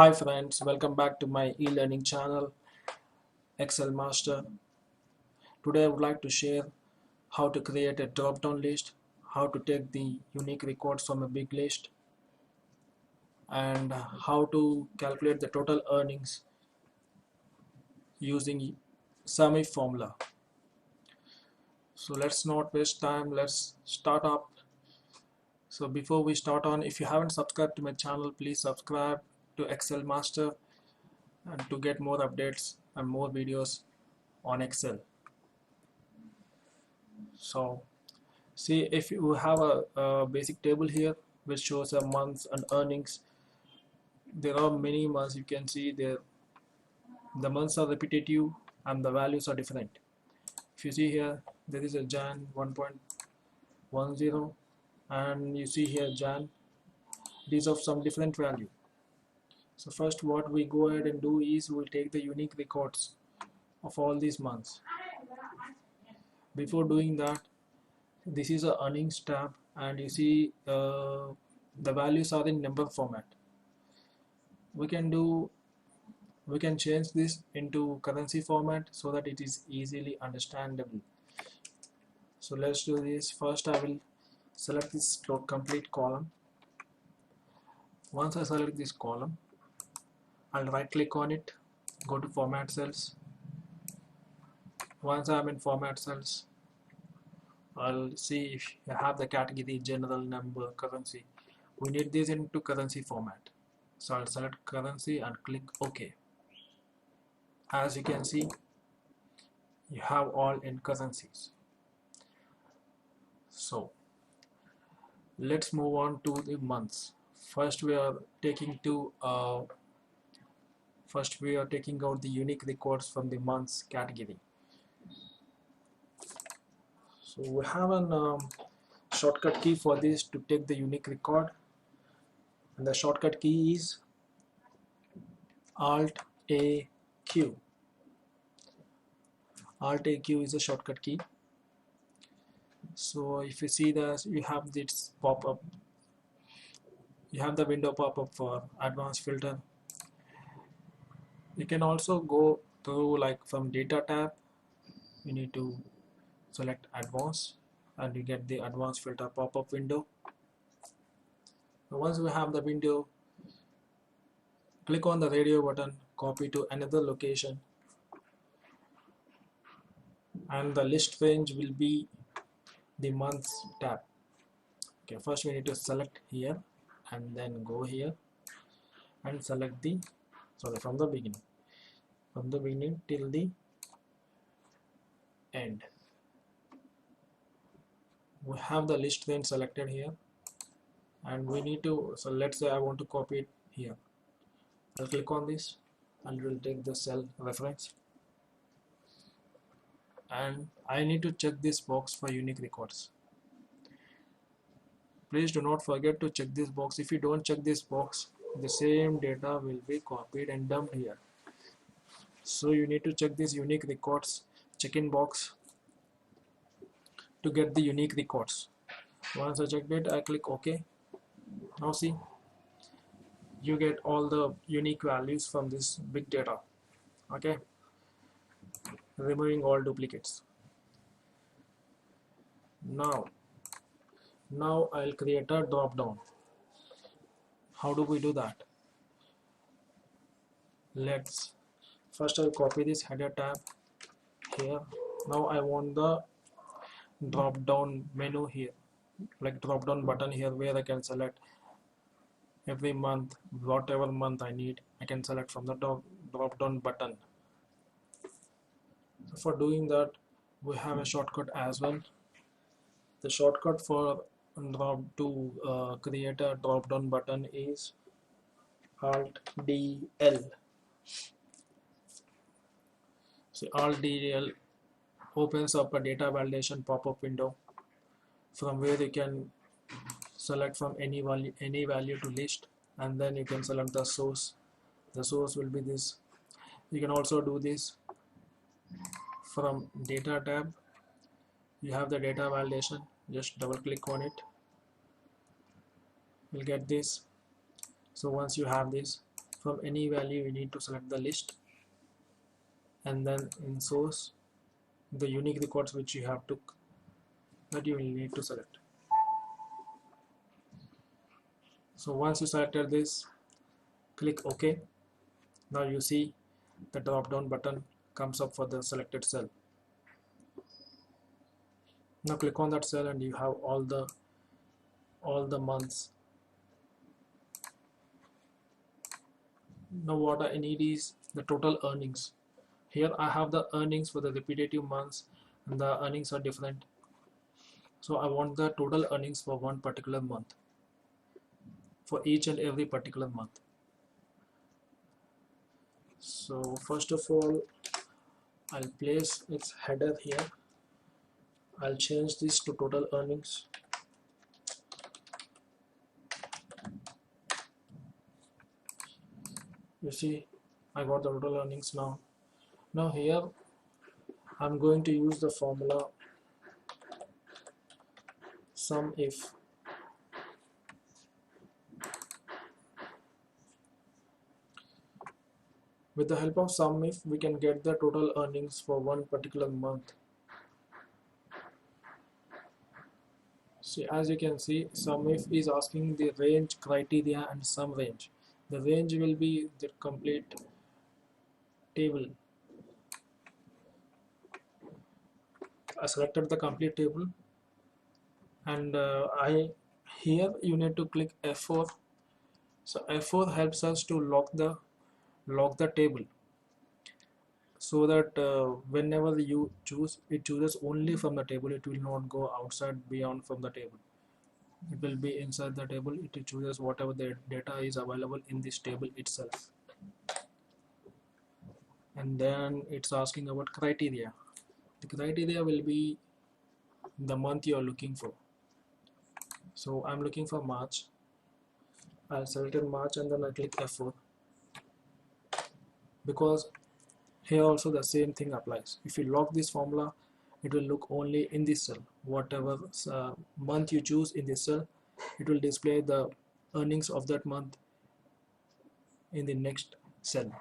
Hi friends, welcome back to my e-learning channel Excel Master. Today I would like to share how to create a drop-down list, how to take the unique records from a big list, and how to calculate the total earnings using SUMIF formula. So let's not waste time, let's start up. So before we start on, if you haven't subscribed to my channel, please subscribe to Excel Master and to get more updates and more videos on Excel. So see, if you have a basic table here which shows a months and earnings, there are many months. You can see there the months are repetitive and the values are different. If you see here, there is a Jan 1.10 and you see here Jan, these of some different value. So first what we go ahead and do is we'll take the unique records of all these months. Before doing that, this is a earnings tab and you see the values are in number format. We can change this into currency format so that it is easily understandable. So let's do this. First I will select this complete column. Once I select this column, I'll right click on it, go to format cells. Once I'm in format cells, I'll see if you have the category general, number, currency. We need this into currency format. So I'll select currency and click OK. As you can see, you have all in currencies. So let's move on to the months. First we are taking out the unique records from the months category. So we have a shortcut key for this to take the unique record, and the shortcut key is Alt A Q. Alt A Q is a shortcut key. So if you see this, you have this pop-up. You have the window pop-up for advanced filter. You can also go through like from data tab. You need to select advanced and you get the advanced filter pop-up window. Once we have the window, click on the radio button, copy to another location, and the list range will be the months tab. Okay, first we need to select here and then go here and select the from the beginning till the end. We have the list range selected here and we need to, so let's say I want to copy it here. I'll click on this and we'll take the cell reference, and I need to check this box for unique records. Please do not forget to check this box. If you don't check this box, the same data will be copied and dumped here. So you need to check this unique records check-in box to get the unique records. Once I checked it, I click OK. Now see, you get all the unique values from this big data. Okay, removing all duplicates. Now I'll create a drop down. How do we do that? Let's first I'll copy this header tab here. Now I want the drop down menu here, like drop down button here, where I can select every month, whatever month I need, I can select from the drop down button. So for doing that, we have a shortcut as well. The shortcut for create a drop down button is Alt DL. So Alt DL opens up a data validation pop-up window from where you can select from any value to list, and then you can select the source. The source will be this. You can also do this from data tab. You have the data validation, just double click on it, you'll get this. So once you have this, From any value you need to select the list, and then in source the unique records which you have took, that you will need to select. So once you selected this, click OK. Now you see the drop down button comes up for the selected cell. Now click on that cell and you have all the months. Now what I need is the total earnings. Here I have the earnings for the repetitive months, and the earnings are different. So I want the total earnings for one particular month, for each and every particular month. So first of all, I'll place its header here. I'll change this to total earnings. You see, I got the total earnings now. Now here I'm going to use the formula SUMIF. With the help of SUMIF, we can get the total earnings for one particular month. See, as you can see, SUMIF is asking the range, criteria, and sum range. The range will be the complete table. I selected the complete table, and here you need to click F4. So F4 helps us to lock the table, so that whenever you choose, it chooses only from the table. It will not go outside beyond from the table. It will be inside the table. It chooses whatever the data is available in this table itself. And then it's asking about criteria. The criteria will be the month you are looking for. So I'm looking for March. I'll select March and then I click F4, because here also the same thing applies. If you lock this formula, it will look only in this cell. Whatever month you choose in this cell, it will display the earnings of that month in the next cell.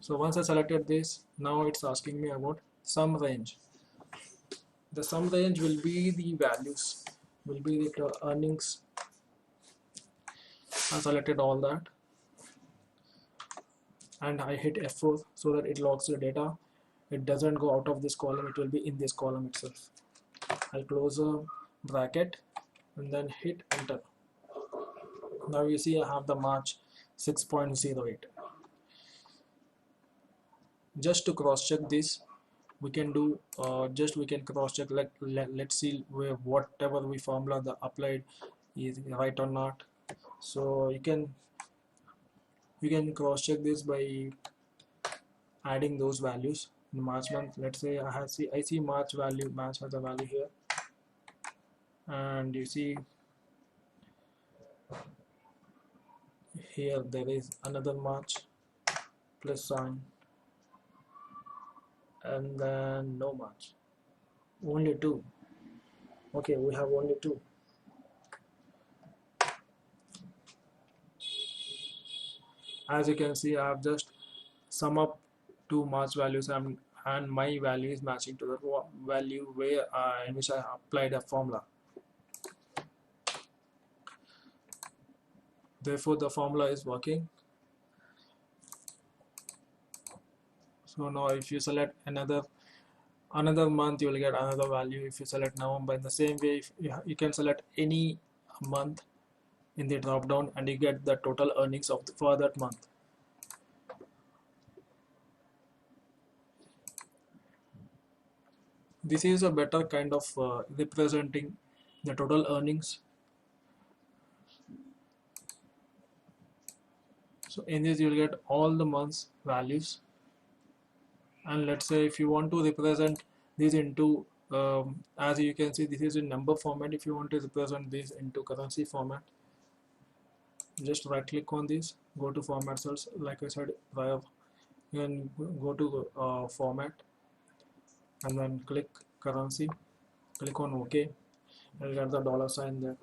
So once I selected this, now it's asking me about sum range. The sum range will be the values, will be the earnings. I selected all that and I hit F4 so that it logs the data. It doesn't go out of this column, it will be in this column itself. I'll close a bracket and then hit enter. Now you see I have the March 6.08. Just to cross check this, we can do we can cross check, like let's see where whatever we formula the applied is right or not. So you can cross check this by adding those values in March month. Let's say I see March value, March has a value here, and you see here there is another March plus sign, and then no March, only two. Okay, we have only two. As you can see, I have just sum up two March values, and my value is matching to the value where in which I applied a formula. Therefore the formula is working. So now if you select another month, you will get another value. If you select November, in the same way, if you can select any month in the drop down and you get the total earnings for that month. This is a better kind of representing the total earnings. So in this you will get all the months values, and let's say if you want to represent this into as you can see, this is in number format. If you want to represent this into currency format, just right click on this, go to format cells. Like I said prior, you can go to format and then click currency, click on OK, and get the dollar sign there.